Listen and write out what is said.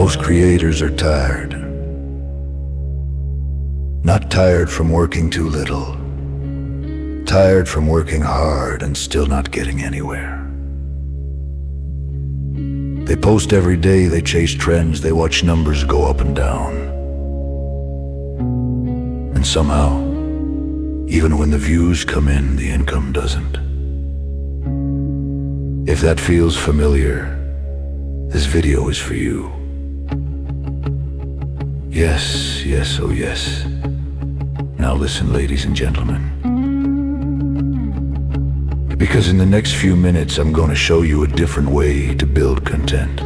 Most creators are tired. Not tired from working too little. Tired from working hard and still not getting anywhere. They post every day, they chase trends, they watch numbers go up and down. And somehow, even when the views come in, the income doesn't. If that feels familiar, this video is for you. Yes, yes, oh yes. Now listen, ladies and gentlemen. Because in the next few minutes, I'm going to show you a different way to build content.